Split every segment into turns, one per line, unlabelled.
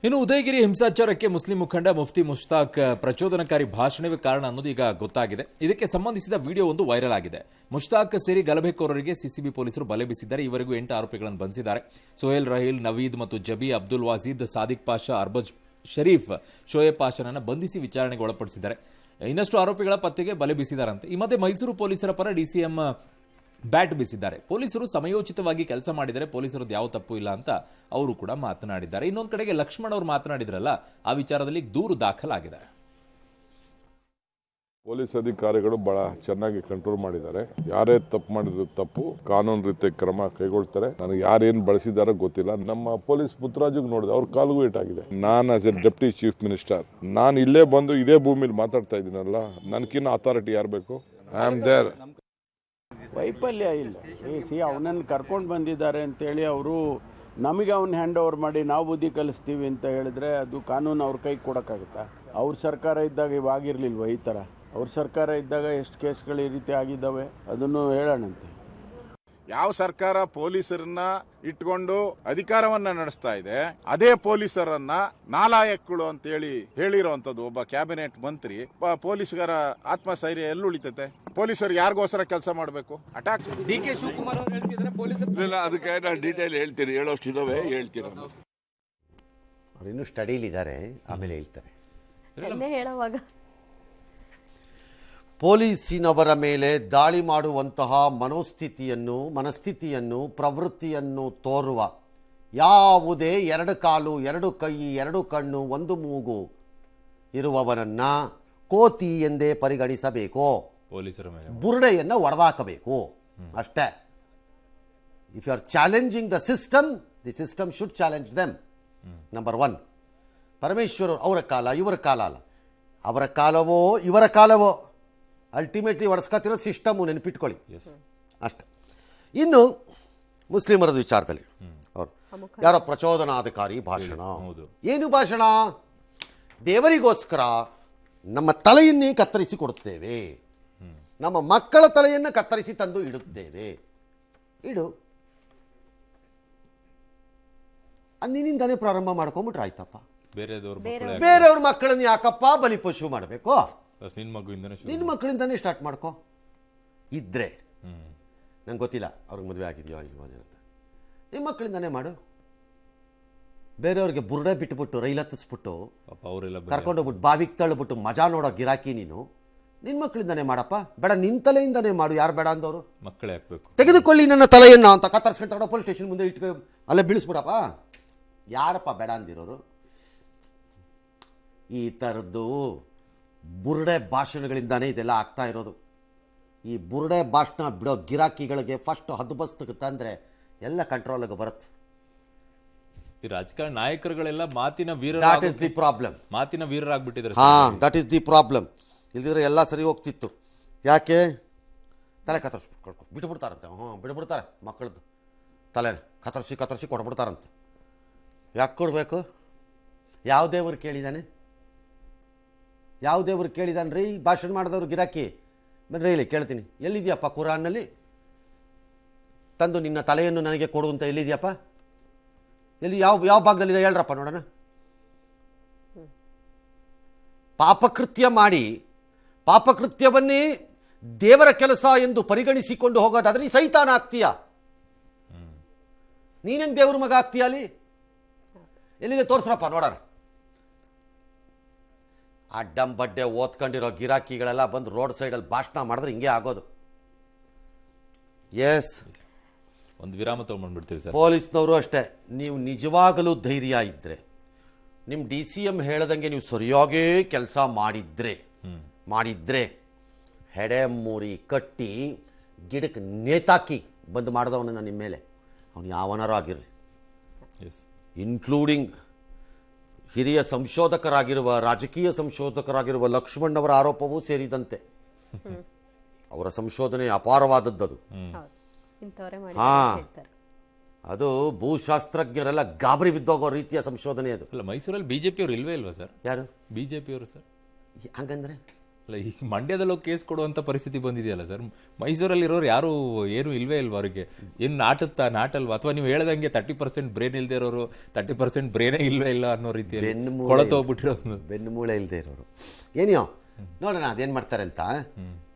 ಇನ್ನು ಉದಯಗಿರಿ ಹಿಂಸಾಚಾರಕ್ಕೆ ಮುಸ್ಲಿಂ ಮುಖಂಡ ಮುಫ್ತಿ ಮುಷ್ತಾಕ್ ಪ್ರಚೋದನಕಾರಿ ಭಾಷಣವೇ ಕಾರಣ ಅನ್ನೋದು ಈಗ ಗೊತ್ತಾಗಿದೆ. ಇದಕ್ಕೆ ಸಂಬಂಧಿಸಿದ ವಿಡಿಯೋ ಒಂದು ವೈರಲ್ ಆಗಿದೆ. ಮುಷ್ತಾಕ್ ಸೇರಿ ಗಲಭೆಕೋರರಿಗೆ ಸಿಸಿಬಿ ಪೊಲೀಸರು ಬಲೆ ಬೀಸಿದ್ದಾರೆ. ಈವರೆಗೂ 8 ಆರೋಪಿಗಳನ್ನು ಬಂಧಿಸಿದ್ದಾರೆ. ಸೋಹೇಲ್, ರಹೀಲ್, ನವೀದ್ ಮತ್ತು ಜಬಿ, ಅಬ್ದುಲ್ ವಾಜೀದ್, ಸಾದಿಕ್ ಪಾಷಾ, ಅರ್ಬಜ್ ಶರೀಫ್, ಶೋಯಬ್ ಪಾಷಾನನ್ನ ಬಂಧಿಸಿ ವಿಚಾರಣೆಗೆ ಒಳಪಡಿಸಿದ್ದಾರೆ. ಇನ್ನಷ್ಟು ಆರೋಪಿಗಳ ಪತ್ತೆಗೆ ಬಲೆ ಬೀಸಿದ್ದಾರಂತೆ. ಈ ಮಧ್ಯೆ ಮೈಸೂರು ಪೊಲೀಸರ ಪರ ಡಿಸಿಎಂ ಬ್ಯಾಟ್ ಬೀಸಿದ್ದಾರೆ. ಪೊಲೀಸರು ಸಮಯೋಚಿತವಾಗಿ ಕೆಲಸ ಮಾಡಿದರೆ ಪೊಲೀಸರದ್ದು ಯಾವ ತಪ್ಪು ಇಲ್ಲ ಅಂತ ಅವರು ಕೂಡ ಮಾತನಾಡಿದ್ದಾರೆ. ಇನ್ನೊಂದು ಕಡೆಗೆ ಲಕ್ಷ್ಮಣ್ ಅವರು ಮಾತನಾಡಿದ್ರಲ್ಲ, ಆ ವಿಚಾರದಲ್ಲಿ ದೂರು ದಾಖಲಾಗಿದೆ.
ಪೊಲೀಸ್ ಅಧಿಕಾರಿಗಳು ಬಹಳ ಚೆನ್ನಾಗಿ ಕಂಟ್ರೋಲ್ ಮಾಡಿದ್ದಾರೆ. ಯಾರೇ ತಪ್ಪು ಮಾಡಿದ್ರು ತಪ್ಪು ಕಾನೂನು ರೀತಿಯ ಕ್ರಮ ಕೈಗೊಳ್ತಾರೆ. ನನಗೆ ಯಾರೇನು ಬಳಸಿದಾರೋ ಗೊತ್ತಿಲ್ಲ. ನಮ್ಮ ಪೊಲೀಸ್ ಪುತ್ರರಾಜಿಗೆ ನೋಡಿದೆ, ಅವ್ರ ಕಾಲಿಗೂ ಏಟಾಗಿದೆ. ನಾನು as A deputy chief minister ನಾನು ಇಲ್ಲೇ ಬಂದು ಇದೇ ಭೂಮಿಲಿ ಮಾತಾಡ್ತಾ ಇದ್ದೀನಲ್ಲ, ನನಗಿನ್ನ ಅಥಾರಿಟಿ ಯಾರು ಬೇಕು? I am there.
ವೈಫಲ್ಯ ಇಲ್ಲ. ಅವನನ್ನು ಕರ್ಕೊಂಡು ಬಂದಿದ್ದಾರೆ ಅಂತೇಳಿ ಅವರು ನಮಗೆ ಅವನ್ನ ಹ್ಯಾಂಡ್ ಓವರ್ ಮಾಡಿ ನಾವು ಬುದ್ಧಿ ಕಲಿಸ್ತೀವಿ ಅಂತ ಹೇಳಿದ್ರೆ ಅದು ಕಾನೂನು ಅವ್ರ ಕೈ ಕೊಡೋಕ್ಕಾಗುತ್ತಾ? ಅವ್ರ ಸರ್ಕಾರ ಇದ್ದಾಗ ಇವಾಗಿರ್ಲಿಲ್ವ ಈ ಥರ? ಅವ್ರ ಸರ್ಕಾರ ಇದ್ದಾಗ ಎಷ್ಟು ಕೇಸ್ಗಳು ಈ ರೀತಿ ಆಗಿದ್ದಾವೆ ಅದನ್ನು ಹೇಳೋಣಂತೆ.
ಯಾವ ಸರ್ಕಾರ ಪೊಲೀಸರನ್ನ ಇಟ್ಕೊಂಡು ಅಧಿಕಾರವನ್ನ ನಡೆಸ್ತಾ ಇದೆ, ಅದೇ ಪೊಲೀಸರನ್ನ ನಾಲಾಯಕ್ಗಳು ಅಂತ ಹೇಳಿರುವಂತದ್ದು ಒಬ್ಬ ಕ್ಯಾಬಿನೆಟ್ ಮಂತ್ರಿ. ಪೊಲೀಸರ ಆತ್ಮಸ್ಥೈರ್ಯ ಎಲ್ಲಿ ಉಳಿತೈತೆ? ಪೊಲೀಸರು ಯಾರಿಗೋಸ್ಕರ ಕೆಲಸ ಮಾಡಬೇಕು? ಅಟ್ಯಾಕ್
ಡಿ.ಕೆ. ಶಿವಕುಮಾರ್ ಅವರು ಹೇಳ್ತಿದ್ದಾರೆ ಪೊಲೀಸರು.
ಅದಕ್ಕೆ ನಾನು ಡೀಟೇಲ್ ಹೇಳ್ತೀನಿ, ಹೇಳೋಷ್ಟು ಇದಾವೆ ಹೇಳ್ತೀನಿ.
ಅವ್ರು ಇನ್ನೂ ಸ್ಟಡಿಲಿದ್ದಾರೆ, ಆಮೇಲೆ ಹೇಳ್ತಾರೆ.
ಹೇಳುವಾಗ
ಪೊಲೀಸಿನವರ ಮೇಲೆ ದಾಳಿ ಮಾಡುವಂತಹ ಮನಸ್ಥಿತಿಯನ್ನು ಪ್ರವೃತ್ತಿಯನ್ನು ತೋರುವ ಯಾವುದೇ 2 ಕಾಲು 2 ಕೈ 2 ಕಣ್ಣು 1 ಮೂಗು ಇರುವವನನ್ನ ಕೋತಿ ಎಂದೇ ಪರಿಗಣಿಸಬೇಕು.
ಪೊಲೀಸರ ಮೇಲೆ
ಬುರುಡೆಯನ್ನು ಒಡೆದಾಕಬೇಕು ಅಷ್ಟೇ. If you are challenging the system should challenge them. Number 1. Parameshwar ಅವರ ಕಾಲ ಇವರ ಕಾಲ ಅಲ್ಲ, ಅವರ ಕಾಲವೋ ಇವರ ಕಾಲವೋ, ಅಲ್ಟಿಮೇಟ್ಲಿ ಒಡೆಸ್ಕೊತಿರೋದು ಸಿಸ್ಟಮು, ನೆನಪಿಟ್ಕೊಳ್ಳಿ ಅಷ್ಟೆ. ಇನ್ನು ಮುಸ್ಲಿಮರದ ವಿಚಾರದಲ್ಲಿ ಅವರು ಯಾರೋ ಪ್ರಚೋದನಾಧಿಕಾರಿ ಭಾಷಣ. ಏನು ಭಾಷಣ? ದೇವರಿಗೋಸ್ಕರ ನಮ್ಮ ತಲೆಯನ್ನೇ ಕತ್ತರಿಸಿ ಕೊಡುತ್ತೇವೆ, ನಮ್ಮ ಮಕ್ಕಳ ತಲೆಯನ್ನು ಕತ್ತರಿಸಿ ತಂದು ಇಡುತ್ತೇವೆ. ಇಡು, ನಿನ್ನಿಂದಾನೇ ಪ್ರಾರಂಭ ಮಾಡ್ಕೊಂಬಿಟ್ರೆ ಆಯ್ತಪ್ಪ. ಬೇರೆಯವ್ರ ಮಕ್ಕಳನ್ನ ಯಾಕಪ್ಪ ಬಲಿಪಶು ಮಾಡಬೇಕು? ನಿನ್ನ ಮಕ್ಕಳಿಂದಾನೇ ಸ್ಟಾರ್ಟ್ ಮಾಡ್ಕೊ. ಇದ್ರೆ ನಂಗೆ ಗೊತ್ತಿಲ್ಲ ಅವ್ರಿಗೆ ಮದುವೆ ಆಗಿದೆಯೋ ಇಲ್ವೋ ಅಂತ. ನಿಮ್ಮ ಮಕ್ಕಳಿಂದಾನೇ ಮಾಡು. ಬೇರೆಯವ್ರಿಗೆ ಬುರುಡೆ ಬಿಟ್ಬಿಟ್ಟು ರೈಲ್ ಹತ್ತಿಸ್ಬಿಟ್ಟು ಕರ್ಕೊಂಡೋಗ್ಬಿಟ್ಟು ಬಾವಿಗೆ ತಳ್ಳಿಬಿಟ್ಟು ಮಜಾ ನೋಡೋ ಗಿರಾಕಿ ನೀನು. ನಿನ್ನ ಮಕ್ಕಳಿಂದಾನೇ ಮಾಡಪ್ಪ. ಬೇಡ, ನಿನ್ನ ತಲೆಯಿಂದಾನೇ ಮಾಡು. ಯಾರು ಬೇಡ ಅಂದವರು? ಮಕ್ಕಳೇ ಹಾಕ್ಬೇಕು. ತೆಗೆದುಕೊಳ್ಳಿ ನನ್ನ ತಲೆಯನ್ನು ಅಂತ ಕತ್ತರಿಸ್ಕೊಂಡು ತಗೊಂಡು ಪೊಲೀಸ್ ಸ್ಟೇಷನ್ ಮುಂದೆ ಇಟ್ಕೊ, ಅಲ್ಲೇ ಬೀಳಿಸ್ಬಿಡಪ್ಪ. ಯಾರಪ್ಪ ಬೇಡ ಅಂದಿರೋರು? ಈ ಥರದ್ದು ಬುರುಡೆ ಭಾಷಣಗಳಿಂದಾನೇ ಇದೆಲ್ಲ ಆಗ್ತಾ ಇರೋದು. ಈ ಬುರುಡೆ ಭಾಷಣ ಬಿಡೋ ಗಿರಾಕಿಗಳಿಗೆ ಫಸ್ಟ್ ಹದ್ದುಬಸ್ತು ತಂದರೆ ಎಲ್ಲ ಕಂಟ್ರೋಲ್ಗೆ ಬರುತ್ತೆ.
ಈ ರಾಜಕಾರಣ ನಾಯಕರುಗಳೆಲ್ಲ ಮಾತಿನ
ದಟ್ ಇಸ್ ದಿ ಪ್ರಾಬ್ಲಮ್.
ಮಾತಿನ ವೀರರಾಗ್ಬಿಟ್ಟಿದ್ದಾರೆ.
That is the problem. ಇಲ್ದಿದ್ರೆ ಎಲ್ಲ ಸರಿ ಹೋಗ್ತಿತ್ತು. ಯಾಕೆ? ತಲೆ ಕತ್ತರಿಸ್ಬಿಟ್ಟು ಬಿಟ್ಬಿಡ್ತಾರಂತೆ. ಬಿಟ್ಬಿಡ್ತಾರೆ ಮಕ್ಕಳದ್ದು ತಲೆ ಕತ್ತರಿಸಿ ಕೊಟ್ಬಿಡ್ತಾರಂತೆ. ಯಾಕೆ ಕೊಡಬೇಕು? ಯಾವ ದೇವರು ಕೇಳಿದಾನೆ? ಯಾವ ದೇವರು ಕೇಳಿದಾನೆ ರೀ ಭಾಷಣ ಮಾಡಿದವ್ರು ಗಿರಾಕಿ? ಬನ್ರಿ ಇಲ್ಲಿ ಕೇಳ್ತೀನಿ, ಎಲ್ಲಿದೆಯಪ್ಪ ಕುರಾನ್ನಲ್ಲಿ ತಂದು ನಿನ್ನ ತಲೆಯನ್ನು ನನಗೆ ಕೊಡುವಂತ ಎಲ್ಲಿದೆಯಪ್ಪ? ಎಲ್ಲಿ ಯಾವ ಭಾಗದಲ್ಲಿದೆ ಹೇಳ್ರಪ್ಪ ನೋಡೋಣ. ಪಾಪಕೃತ್ಯ ಮಾಡಿ ಪಾಪಕೃತ್ಯವನ್ನೇ ದೇವರ ಕೆಲಸ ಎಂದು ಪರಿಗಣಿಸಿಕೊಂಡು ಹೋಗೋದಾದ್ರೆ ನೀ ಸೈತಾನ ಆಗ್ತೀಯ. ನೀನೇನು ದೇವ್ರ ಮಗ ಆಗ್ತೀಯ? ಅಲ್ಲಿ ಎಲ್ಲಿದೆ ತೋರಿಸ್ರಪ್ಪ ನೋಡೋಣ. ಅಡ್ಡಂ ಬಡ್ಡೆ ಓದ್ಕೊಂಡಿರೋ ಗಿರಾಕಿಗಳೆಲ್ಲ ಬಂದು ರೋಡ್ ಸೈಡಲ್ಲಿ ಭಾಷಣ ಮಾಡಿದ್ರೆ ಹಿಂಗೆ ಆಗೋದು. ಎಸ್,
ಒಂದು ವಿರಾಮ ತಗೊಂಡ್ಬಿಡ್ತೀವಿ ಸರ್.
ಪೊಲೀಸ್ನವರು ಅಷ್ಟೇ. ನೀವು ನಿಜವಾಗಲೂ ಧೈರ್ಯ ಇದ್ದರೆ, ನಿಮ್ಮ DCM ಹೇಳ್ದಂಗೆ ನೀವು ಸರಿಯಾಗೇ ಕೆಲಸ ಮಾಡಿದ್ರೆ ಹೆಡೆ ಮೂರಿ ಕಟ್ಟಿ ಗಿಡಕ್ಕೆ ನೇತಾಕಿ ಬಂದು ಮಾಡಿದವನನ್ನ ನಿಮ್ಮ ಮೇಲೆ ಅವನು ಯಾವನಾರು ಆಗಿರಲಿ, ಇನ್ಕ್ಲೂಡಿಂಗ್ ಹಿರಿಯ ಸಂಶೋಧಕರಾಗಿರುವ ರಾಜಕೀಯ ಸಂಶೋಧಕರಾಗಿರುವ ಲಕ್ಷ್ಮಣ್ ಅವರ ಆರೋಪವೂ ಸೇರಿದಂತೆ. ಅವರ ಸಂಶೋಧನೆ ಅಪಾರವಾದದ್ದು. ಅದು ಭೂಶಾಸ್ತ್ರಜ್ಞರೆಲ್ಲ ಗಾಬರಿ ಬಿದ್ದೋಗೋ ರೀತಿಯ ಸಂಶೋಧನೆ ಅದು.
ಮೈಸೂರಲ್ಲಿ ಬಿಜೆಪಿ ಅವರು ಇಲ್ವೇ ಇಲ್ವಾ ಸರ್?
ಯಾರು
ಬಿಜೆಪಿ ಅವರು ಸರ್?
ಹಂಗಂದ್ರೆ
ಅಲ್ಲ ಈಗ ಮಂಡ್ಯದಲ್ಲಿ ಹೋಗಿ ಕೇಸ್ ಕೊಡುವಂತ ಪರಿಸ್ಥಿತಿ ಬಂದಿದೆಯಲ್ಲ ಸರ್. ಮೈಸೂರಲ್ಲಿ ಇರೋರು ಯಾರು ಏನು ಇಲ್ವೇ ಇಲ್ವಾ ಅವರಿಗೆ? ಏನು ನಾಟಲ್ವಾ? ಅಥವಾ ನೀವು ಹೇಳ್ದಂಗೆ 30% ಬ್ರೇನ್ ಇಲ್ಲದೆ ಇರೋರು 30% ಬ್ರೇನೇ ಇಲ್ವೇ ಇಲ್ಲ ಅನ್ನೋ ರೀತಿಯಲ್ಲಿ ಕೊಳತೋಗ್ಬಿಟ್ಟಿರೋದು.
ಬೆನ್ನು ಮೂಳೆ ಇಲ್ಲದೆ ಇರೋರು ಏನಿಯೋ ನೋಡೋಣ ಅದೇನು ಮಾಡ್ತಾರೆ ಅಂತ.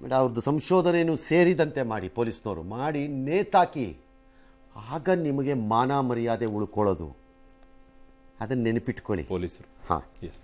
ಬಟ್ ಅವ್ರದ್ದು ಸಂಶೋಧನೆಯನ್ನು ಸೇರಿದಂತೆ ಮಾಡಿ ಪೊಲೀಸ್ನವರು ಮಾಡಿ ನೇತಾಕಿ, ಆಗ ನಿಮಗೆ ಮಾನ ಮರ್ಯಾದೆ ಉಳ್ಕೊಳ್ಳೋದು. ಅದನ್ನು ನೆನಪಿಟ್ಕೊಳ್ಳಿ
ಪೊಲೀಸರು.
ಹಾಂ.
ಎಸ್.